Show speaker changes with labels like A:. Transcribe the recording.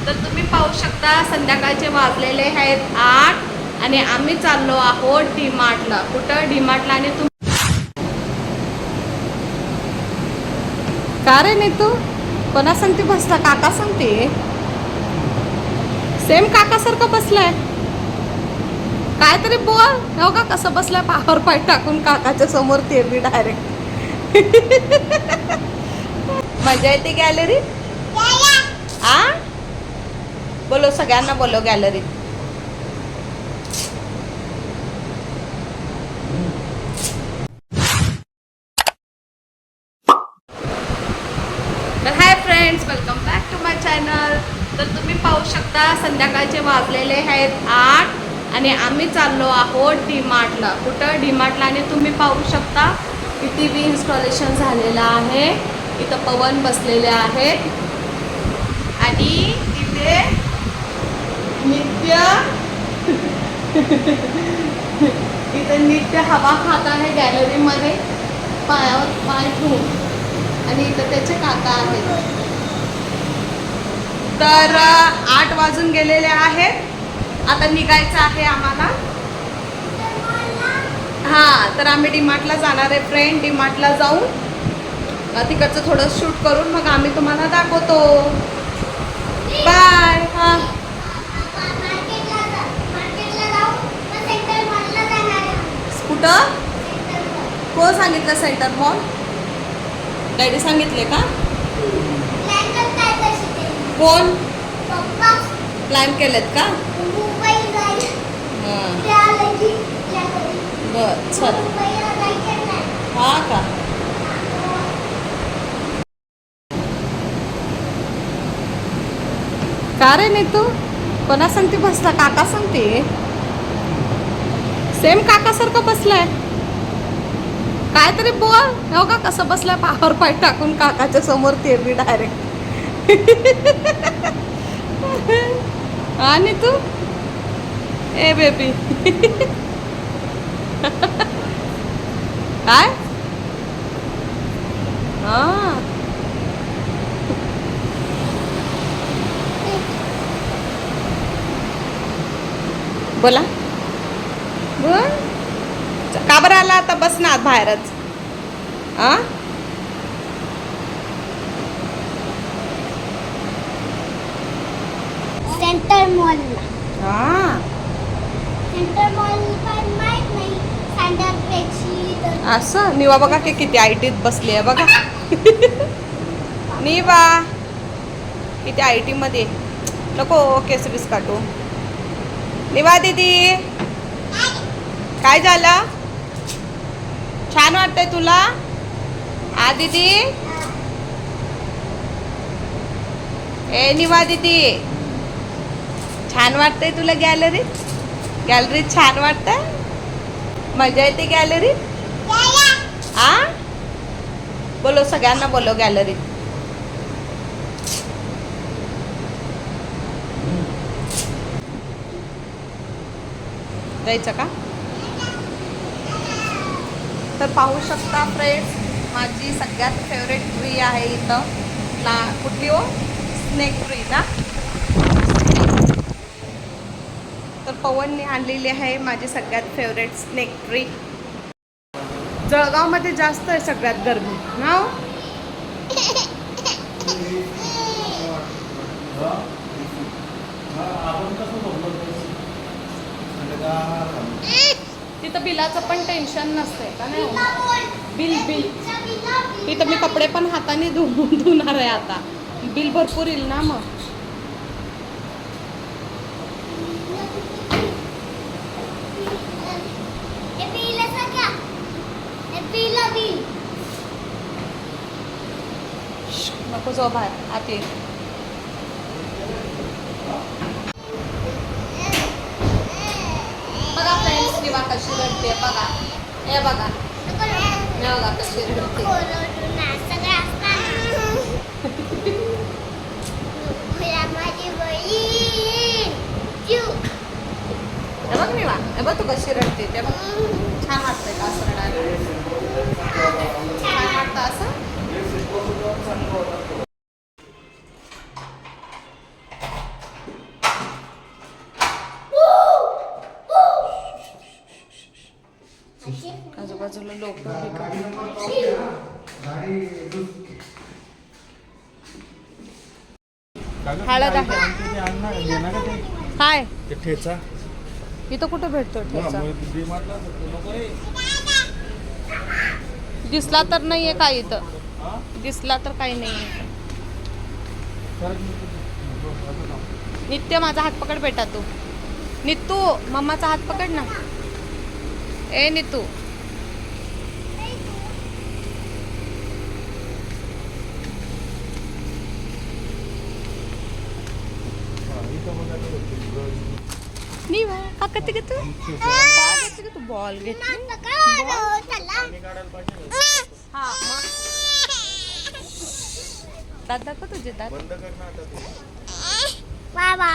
A: तर तुम्ही पाहू शकता संध्याकाळचे वाजलेले आहेत 8 आणि आम्ही चाललो आहोत डी-मार्टला. कुठं डी-मार्टला? आणि का रे नाही तू कोणा सांगते बसला? काका सांगते. सेम काकासारखं बसलाय. काय तरी बोल. हो का कसं बसलाय पावर पाय टाकून काकाच्या समोर ते बी डायरेक्ट. मजा येते गॅलरी. आ बोलो सगळ्यांना बोलो गॅलरीत. तर hi friends, welcome back to my channel. तर तुम्ही पाहू शकता संध्याकाळचे वाजलेले आहेत 8 आणि आम्ही चाललो आहोत डी-मार्टला. कुठं? डी-मार्टला. आणि तुम्ही पाहू शकता की टी व्ही इन्स्टॉलेशन झालेलं आहे. इथं पवन बसलेले आहेत आणि इथे नित्य इथं नित्य हवा खात आहे गॅलरीमध्ये पायावर पाय ठेवून. आणि इथं त्याचे काका आहेत. तर 8 वाजून गेलेले आहेत. आता निघायचं आहे आम्हाला. हां, तर आम्ही डी-मार्टला जाणार आहे फ्रेंड. डी-मार्टला जाऊन तिकडचं थोडं शूट करून मग आम्ही तुम्हाला दाखवतो. बाय. हां, कुठं? कोण सांगितलं सेंटर मॉल? डॅडी सांगितले का? कोण प्लॅन केलेत का? बर चल. हा का? का रे नाही तू कोणा सांगते बसला? काका सांगते. सेम काकासारखं बसलाय. काय तरी बोल. हो का कसं बसलाय पावर पाय टाकून काकाच्या समोर ते बी डायरेक्ट. आणि तू ए बेबी. काय? हा बोला. बोल. का बरं आला आता? बस ना बाहेरच. आ
B: सेंटर मॉलला.
A: हा
B: सेंटर मॉल पण माहित नाही. सेंटर पेक्षी
A: असं निवा बघा की किती आयटीत बसली आहे बघा. निवा किती आयटी मध्ये. नको केस बीस काटू. निवा दीदी काय झालं? छान वाटतंय तुला? आ दीदी ए निवा दीदी छान वाटतंय तुला गॅलरीत? गॅलरीत छान वाटतंय? मजा येते गॅलरीत? आ बोलो सगळ्यांना बोलो गॅलरीत. जायचं का? तर पाहू शकता फ्रेंड्स, माझी सगळ्यात फेवरेट ट्री आहे इथं. कुठली हो? स्नेक ट्री ना. तर पवनने आणलेली आहे माझी सगळ्यात फेवरेट स्नेक ट्री. जळगावमध्ये जास्त आहे सगळ्यात गरमी ना हो? तिथं बिलाचं पण टेन्शन नसतंय का नाही? बिल तिथं मी कपडे पण हाताने धुणार आहे आता. बिल भरपूर येईल ना मग. नको जाऊ बाहेर आत ये. बघा फ्रेंड्स निवा कशी रडते बघा. हे बघा हे बघा कशी रडते. हे बघ निवा. हे बघ तू कशी रडते. ते बघ छान वाटतंय का असं रडायला? छान वाटतं असं. हळद आहे. काय
C: ते ठेचा
A: इथं कुठं भेटतो ठेचा? दिसला तर नाहीये काय इथं, दिसला तर काही नाहीये. नित्य माझा हात पकड बेटा तू. नितू मम्माचा हात पकड ना. ए नितू नी बा का ते तू बॉल घेतली. हा मग दात दाखव तुझे दात.
B: वा वा